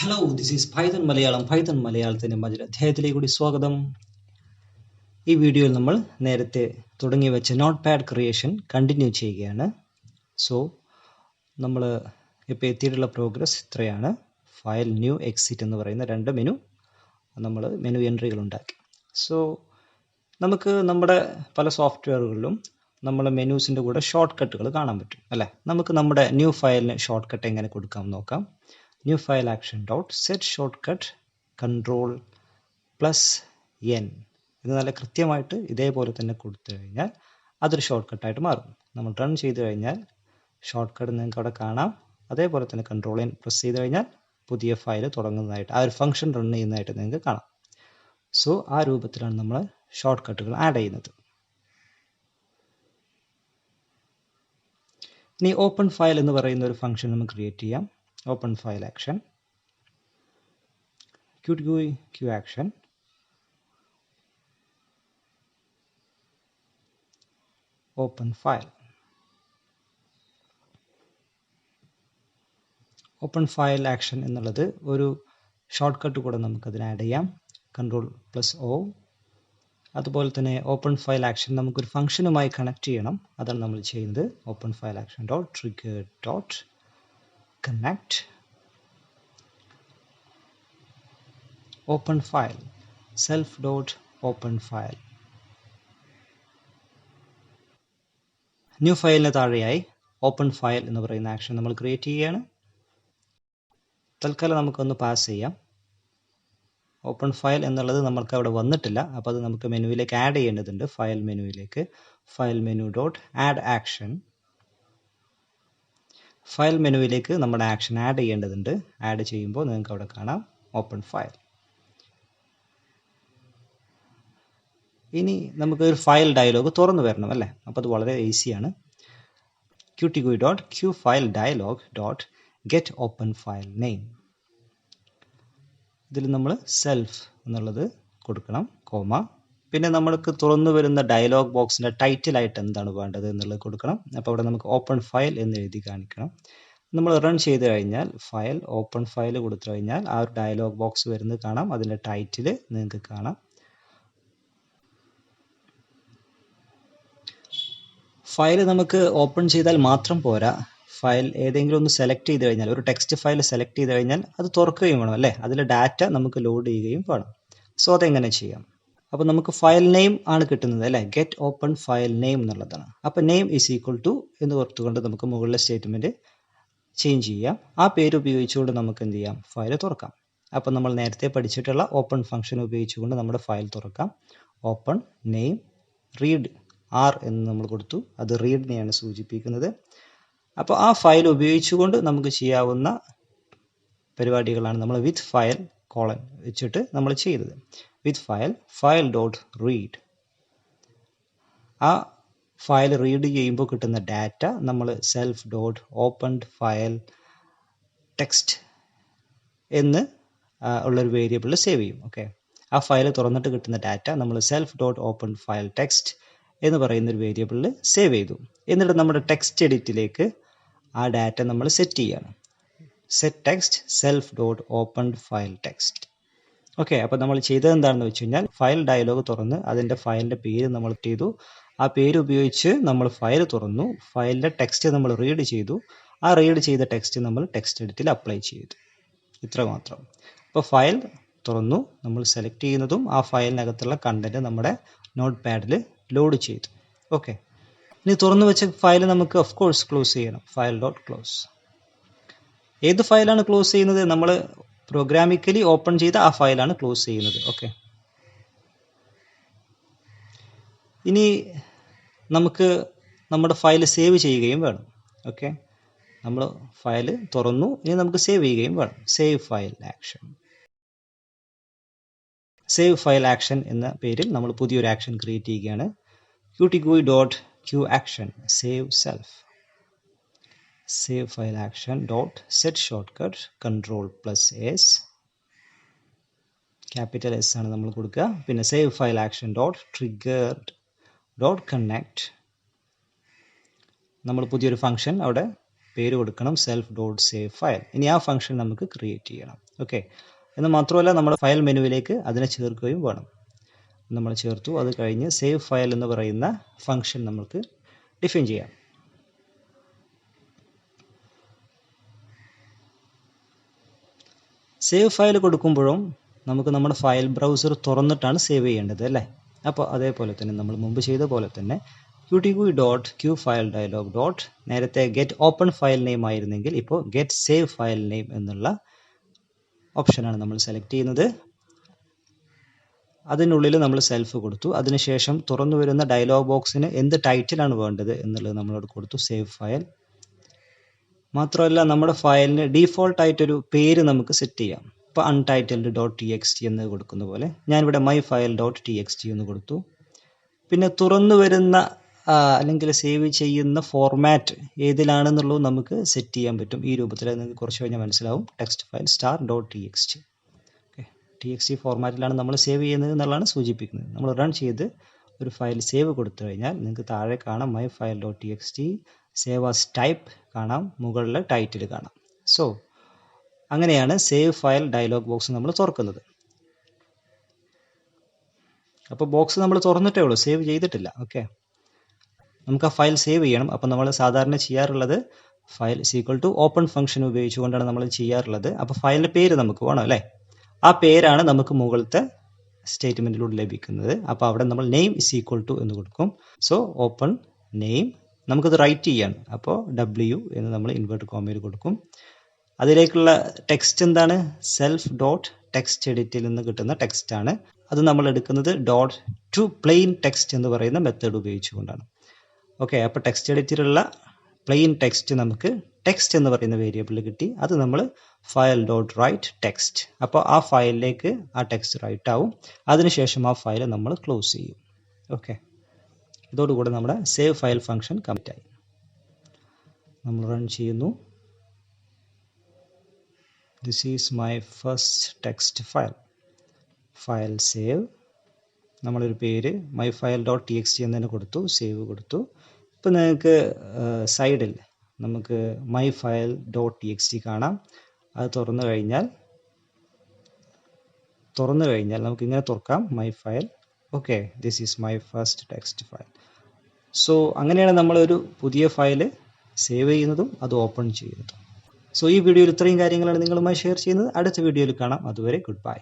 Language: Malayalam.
Hello, this is Python Malayalam. Python മലയാളത്തിൻ്റെ മറ്റൊരു അധ്യായത്തിലേക്ക് കൂടി സ്വാഗതം. ഈ വീഡിയോയിൽ നമ്മൾ നേരത്തെ തുടങ്ങി വെച്ച നോട്ട് പാഡ് ക്രിയേഷൻ കണ്ടിന്യൂ ചെയ്യുകയാണ്. സോ നമ്മൾ ഇപ്പോൾ എത്തിയിട്ടുള്ള പ്രോഗ്രസ് ഇത്രയാണ്. ഫയൽ, ന്യൂ, എക്സിറ്റ് എന്ന് പറയുന്ന രണ്ട് നമ്മൾ മെനു എൻട്രികൾ ഉണ്ടാക്കി. സോ നമുക്ക് നമ്മുടെ പല സോഫ്റ്റ്വെയറുകളിലും നമ്മൾ മെനൂസിൻ്റെ കൂടെ ഷോർട്ട് കട്ടുകൾ കാണാൻ പറ്റും അല്ലേ. നമുക്ക് നമ്മുടെ ന്യൂ ഫയലിന് ഷോർട്ട് കട്ട് എങ്ങനെ കൊടുക്കാം നോക്കാം. New file action dot set shortcut control plus n ഇത് നല്ല കൃത്യമായിട്ട് ഇതേപോലെ തന്നെ കൊടുത്തു കഴിഞ്ഞാൽ അതൊരു ഷോർട്ട് കട്ടായിട്ട് മാറും. നമ്മൾ റൺ ചെയ്ത് കഴിഞ്ഞാൽ ഷോർട്ട് കട്ട് നിങ്ങൾക്ക് അവിടെ കാണാം. അതേപോലെ തന്നെ കൺട്രോൾ n പ്രസ് ചെയ്ത് കഴിഞ്ഞാൽ പുതിയ ഫയൽ തുടങ്ങുന്നതായിട്ട് ആ ഒരു ഫംഗ്ഷൻ റൺ ചെയ്യുന്നതായിട്ട് നിങ്ങൾക്ക് കാണാം. സോ ആ രൂപത്തിലാണ് നമ്മൾ ഷോർട്ട് കട്ടുകൾ ആഡ് ചെയ്യുന്നത്. ഇനി ഓപ്പൺ ഫയൽ എന്ന് പറയുന്ന ഒരു ഫംഗ്ഷൻ നമുക്ക് ക്രിയേറ്റ് ചെയ്യാം. Open file action, Q action, open file. Open file action എന്നുള്ളത് ഒരു ഷോർട്ട് കട്ട് കൂടെ നമുക്ക് അതിന് ആഡ് ചെയ്യാം. Ctrl+O. അതുപോലെ തന്നെ ഓപ്പൺ ഫയൽ ആക്ഷൻ നമുക്കൊരു ഫംഗ്ഷനുമായി കണക്ട് ചെയ്യണം. അതാണ് നമ്മൾ ചെയ്യുന്നത്. Open file action dot trigger dot connect open file self dot open file. New ഫയലിന് താഴെയായി ഓപ്പൺ ഫയൽ എന്ന് പറയുന്ന ആക്ഷൻ നമ്മൾ ക്രിയേറ്റ് ചെയ്യുകയാണ്. തൽക്കാലം നമുക്കൊന്ന് പാസ് ചെയ്യാം. ഓപ്പൺ ഫയൽ എന്നുള്ളത് നമ്മൾക്ക് അവിടെ വന്നിട്ടില്ല, അപ്പോൾ അത് നമുക്ക് മെനുവിലേക്ക് ആഡ് ചെയ്യേണ്ടതുണ്ട്. ഫയൽ മെനുവിലേക്ക് file menu dot add action. File മെനുവിലേക്ക് നമ്മുടെ ആക്ഷൻ ആഡ് ചെയ്യേണ്ടതുണ്ട്. ആഡ് ചെയ്യുമ്പോൾ നിങ്ങൾക്ക് അവിടെ കാണാം ഓപ്പൺ ഫയൽ. ഇനി നമുക്ക് ഒരു ഫയൽ ഡയലോഗ് തുറന്നു വരണം അല്ലേ. അപ്പോൾ അത് വളരെ ഈസിയാണ്. qtgui dot Q file dialog dot get open file name. ഇതിൽ നമ്മൾ സെൽഫ് എന്നുള്ളത് കൊടുക്കണം, കോമ. പിന്നെ നമ്മൾക്ക് തുറന്നു വരുന്ന ഡയലോഗ് ബോക്സിൻ്റെ ടൈറ്റിലായിട്ട് എന്താണ് വേണ്ടത് എന്നുള്ളത് കൊടുക്കണം. അപ്പോൾ അവിടെ നമുക്ക് ഓപ്പൺ ഫയൽ എന്ന് എഴുതി കാണിക്കണം. നമ്മൾ റൺ ചെയ്ത് കഴിഞ്ഞാൽ ഫയൽ ഓപ്പൺ ഫയൽ കൊടുത്തു കഴിഞ്ഞാൽ ആ ഒരു ഡയലോഗ് ബോക്സ് വരുന്നത് കാണാം. അതിൻ്റെ ടൈറ്റിൽ നിങ്ങൾക്ക് കാണാം. ഫയൽ നമുക്ക് ഓപ്പൺ ചെയ്താൽ മാത്രം പോരാ. ഫയൽ ഏതെങ്കിലും ഒന്ന് സെലക്ട് ചെയ്ത് കഴിഞ്ഞാൽ, ഒരു ടെക്സ്റ്റ് ഫയൽ സെലക്ട് ചെയ്ത് കഴിഞ്ഞാൽ അത് തുറക്കുകയും വേണം അല്ലേ. അതിൽ ഡാറ്റ നമുക്ക് ലോഡ് ചെയ്യുകയും വേണം. സോ അതെങ്ങനെ ചെയ്യാം? അപ്പോൾ നമുക്ക് ഫയൽ നെയിം ആണ് കിട്ടുന്നത് അല്ലേ. ഗെറ്റ് ഓപ്പൺ ഫയൽ നെയിം എന്നുള്ളതാണ്. അപ്പോൾ നെയിം ഈസ് ഈക്വൽ ടു എന്ന് ഓർത്തുകൊണ്ട് നമുക്ക് മുകളിലെ സ്റ്റേറ്റ്മെൻറ്റ് ചേഞ്ച് ചെയ്യാം. ആ പേര് ഉപയോഗിച്ചുകൊണ്ട് നമുക്ക് എന്ത് ചെയ്യാം, ഫയൽ തുറക്കാം. അപ്പോൾ നമ്മൾ നേരത്തെ പഠിച്ചിട്ടുള്ള ഓപ്പൺ ഫംഗ്ഷൻ ഉപയോഗിച്ചുകൊണ്ട് നമ്മുടെ ഫയൽ തുറക്കാം. ഓപ്പൺ നെയിം റീഡ് ആർ എന്ന് നമ്മൾ കൊടുത്തു. അത് റീഡിനെയാണ് സൂചിപ്പിക്കുന്നത്. അപ്പോൾ ആ ഫയൽ ഉപയോഗിച്ചുകൊണ്ട് നമുക്ക് ചെയ്യാവുന്ന പരിപാടികളാണ് നമ്മൾ വിത്ത് ഫയൽ കോളൻ വെച്ചിട്ട് നമ്മൾ ചെയ്തത്. വിത്ത് ഫയൽ ഫയൽ ഡോട്ട് റീഡ്. ആ ഫയൽ റീഡ് ചെയ്യുമ്പോൾ കിട്ടുന്ന ഡാറ്റ നമ്മൾ self dot opened file text എന്ന് ഉള്ളൊരു വേരിയബിളിൽ സേവ് ചെയ്യും. ഓക്കെ, ആ ഫയൽ തുറന്നിട്ട് കിട്ടുന്ന ഡാറ്റ നമ്മൾ self dot open file text എന്ന് പറയുന്നൊരു വേരിയബിളിൽ സേവ് ചെയ്തു. എന്നിട്ട് നമ്മുടെ ടെക്സ്റ്റ് എഡിറ്റിലേക്ക് ആ ഡാറ്റ നമ്മൾ സെറ്റ് ചെയ്യണം. Set text self dot opened file text. Okay, അപ്പോൾ നമ്മൾ ചെയ്തത് എന്താണെന്ന് വെച്ച് കഴിഞ്ഞാൽ ഫയൽ ഡയലോഗ് തുറന്ന് അതിൻ്റെ ഫയലിൻ്റെ പേര് നമ്മൾ ചെയ്തു. ആ പേര് ഉപയോഗിച്ച് നമ്മൾ ഫയൽ തുറന്നു. ഫയലിൻ്റെ ടെക്സ്റ്റ് നമ്മൾ റീഡ് ചെയ്തു. ആ റീഡ് ചെയ്ത ടെക്സ്റ്റ് നമ്മൾ ടെക്സ്റ്റ് എഡിറ്റിൽ അപ്ലൈ ചെയ്തു. ഇത്ര മാത്രം. അപ്പോൾ ഫയൽ തുറന്നു, നമ്മൾ സെലക്ട് ചെയ്യുന്നതും ആ ഫയലിനകത്തുള്ള കണ്ടന്റ് നമ്മുടെ നോട്ട് പാഡിൽ ലോഡ് ചെയ്തു. ഓക്കെ, ഇനി തുറന്നു വെച്ച ഫയൽ നമുക്ക് ഓഫ് കോഴ്സ് ക്ലോസ് ചെയ്യണം. File dot close. ഏത് ഫയലാണ് ക്ലോസ് ചെയ്യുന്നത്? നമ്മൾ പ്രോഗ്രാമിക്കലി ഓപ്പൺ ചെയ്ത ആ ഫയലാണ് ക്ലോസ് ചെയ്യുന്നത്. ഓക്കെ, ഇനി നമുക്ക് നമ്മുടെ ഫയൽ സേവ് ചെയ്യുകയും വേണം. ഓക്കെ, നമ്മൾ ഫയൽ തുറന്നു, ഇനി നമുക്ക് സേവ് ചെയ്യുകയും വേണം. Save file action. Save file action എന്ന പേരിൽ നമ്മൾ പുതിയൊരു ആക്ഷൻ ക്രിയേറ്റ് ചെയ്യുകയാണ്. qtgui dot Q action save self. Save file action dot set shortcut Ctrl+S. Capital S ആണ് നമ്മൾ കൊടുക്കുക. പിന്നെ save file action dot triggered dot connect. നമ്മൾ പുതിയൊരു ഫംഗ്ഷൻ അവിടെ പേര് കൊടുക്കണം സെൽഫ് ഡോട്ട് സേവ് ഫയൽ. ഇനി ആ ഫംഗ്ഷൻ നമുക്ക് ക്രിയേറ്റ് ചെയ്യണം. ഓക്കെ, എന്ന് മാത്രമല്ല നമ്മുടെ ഫയൽ മെനുവിലേക്ക് അതിനെ ചേർക്കുകയും വേണം. നമ്മൾ ചേർത്തു. അത് കഴിഞ്ഞ് സേവ് ഫയൽ എന്ന് പറയുന്ന ഫംഗ്ഷൻ നമുക്ക് ഡിഫൈൻ ചെയ്യാം. സേവ് ഫയൽ കൊടുക്കുമ്പോഴും നമുക്ക് നമ്മുടെ ഫയൽ ബ്രൗസർ തുറന്നിട്ടാണ് സേവ് ചെയ്യേണ്ടത് അല്ലേ? അപ്പോൾ അതേപോലെ തന്നെ നമ്മൾ മുമ്പ് ചെയ്ത പോലെ തന്നെ qtqi.qfile dialog dot നേരത്തെ ഗെറ്റ് ഓപ്പൺ ഫയൽ നെയിം ആയിരുന്നെങ്കിൽ ഇപ്പോൾ ഗെറ്റ് സേവ് ഫയൽ നെയിം എന്നുള്ള ഓപ്ഷനാണ് നമ്മൾ സെലക്ട് ചെയ്യുന്നത്. അതിനുള്ളിൽ നമ്മൾ സെൽഫ് കൊടുത്തു. അതിനുശേഷം തുറന്നു വരുന്ന ഡയലോഗ് ബോക്സിന് എന്ത് ടൈറ്റിലാണ് വേണ്ടത് എന്നുള്ളത് നമ്മളോട് കൊടുത്തു, സേവ് ഫയൽ. മാത്രമല്ല നമ്മുടെ ഫയലിന് ഡീഫോൾട്ട് ആയിട്ടൊരു പേര് നമുക്ക് സെറ്റ് ചെയ്യാം. ഇപ്പോൾ untitled dot T X T എന്ന് കൊടുക്കുന്ന പോലെ ഞാനിവിടെ my file dot T X T എന്ന് കൊടുത്തു. പിന്നെ തുറന്നു വരുന്ന അല്ലെങ്കിൽ സേവ് ചെയ്യുന്ന ഫോർമാറ്റ് ഏതിലാണെന്നുള്ളത് നമുക്ക് സെറ്റ് ചെയ്യാൻ പറ്റും. ഈ രൂപത്തിൽ നിങ്ങൾക്ക് കുറച്ച് കഴിഞ്ഞാൽ മനസ്സിലാവും. Text file star dot T X T. Okay, T X T ഫോർമാറ്റിലാണ് നമ്മൾ സേവ് ചെയ്യുന്നത് എന്നുള്ളതാണ് സൂചിപ്പിക്കുന്നത്. നമ്മൾ റൺ ചെയ്ത് ഒരു ഫയൽ സേവ് കൊടുത്തു കഴിഞ്ഞാൽ നിങ്ങൾക്ക് താഴെ കാണാം my file dot T X T, save as type കാണാം, മുകളിൽ ടൈറ്റിൽ കാണാം. സോ അങ്ങനെയാണ് സേവ് ഫയൽ ഡയലോഗ് ബോക്സ് നമ്മൾ തുറക്കുന്നത്. അപ്പോൾ ബോക്സ് നമ്മൾ തുറന്നിട്ടേ ഉള്ളൂ, സേവ് ചെയ്തിട്ടില്ല. ഓക്കെ, നമുക്ക് ആ ഫയൽ സേവ് ചെയ്യണം. അപ്പോൾ നമ്മൾ സാധാരണ ചെയ്യാറുള്ളത് file equal to open function ഉപയോഗിച്ചുകൊണ്ടാണ് നമ്മൾ ചെയ്യാറുള്ളത്. അപ്പോൾ ഫയലിൻ്റെ പേര് നമുക്ക് വേണം അല്ലേ? ആ പേരാണ് നമുക്ക് മുകളിലത്തെ സ്റ്റേറ്റ്മെൻറ്റിലൂടെ ലഭിക്കുന്നത്. അപ്പോൾ അവിടെ നമ്മൾ നെയിം ഇസ് ഈക്വൽ ടു എന്ന് കൊടുക്കും. സോ ഓപ്പൺ നെയിം, നമുക്കത് റൈറ്റ് ചെയ്യാണ്. അപ്പോൾ W എന്ന് നമ്മൾ ഇൻവേർട്ട് കോമയിൽ കൊടുക്കും. അതിലേക്കുള്ള ടെക്സ്റ്റ് എന്താണ്? സെൽഫ് ഡോട്ട് ടെക്സ്റ്റ് എഡിറ്റിൽ നിന്ന് കിട്ടുന്ന ടെക്സ്റ്റാണ്. അത് നമ്മൾ എടുക്കുന്നത് ഡോട്ട് ടു പ്ലെയിൻ ടെക്സ്റ്റ് എന്ന് പറയുന്ന മെത്തേഡ് ഉപയോഗിച്ചുകൊണ്ടാണ്. ഓക്കെ, അപ്പോൾ ടെക്സ്റ്റ് എഡിറ്റിലുള്ള പ്ലെയിൻ ടെക്സ്റ്റ് നമുക്ക് ടെക്സ്റ്റ് എന്ന് പറയുന്ന വേരിയബിൾ കിട്ടി. അത് നമ്മൾ ഫയൽ ഡോട്ട് റൈറ്റ് ടെക്സ്റ്റ്, അപ്പോൾ ആ ഫയലിലേക്ക് ആ ടെക്സ്റ്റ് റൈറ്റ് ആവും. അതിനുശേഷം ആ ഫയൽ നമ്മൾ ക്ലോസ് ചെയ്യും. ഓക്കെ, ഇതോടുകൂടെ നമ്മുടെ സേവ് ഫയൽ ഫംഗ്ഷൻ കംപ്ലീറ്റ് ആയി. നമ്മൾ റൺ ചെയ്യുന്നു. This is my first text file. File save, നമ്മളൊരു പേര് my file dot T X T എന്നതിന് കൊടുത്തു, സേവ് കൊടുത്തു. ഇപ്പോൾ നിങ്ങൾക്ക് സൈഡിൽ നമുക്ക് my file dot T X T കാണാം. അത് തുറന്നു കഴിഞ്ഞാൽ നമുക്കിങ്ങനെ തുറക്കാം my file. Okay, this is my first text file. So അങ്ങനെയാണ് നമ്മളൊരു പുതിയ ഫയൽ സേവ് ചെയ്യുന്നതും അത് ഓപ്പൺ ചെയ്യുന്നതും. സോ ഈ വീഡിയോയിൽ ഇത്രയും കാര്യങ്ങളാണ് നിങ്ങളുമായി ഷെയർ ചെയ്യുന്നത്. അടുത്ത വീഡിയോയിൽ കാണാം. അതുവരെ ഗുഡ് ബൈ.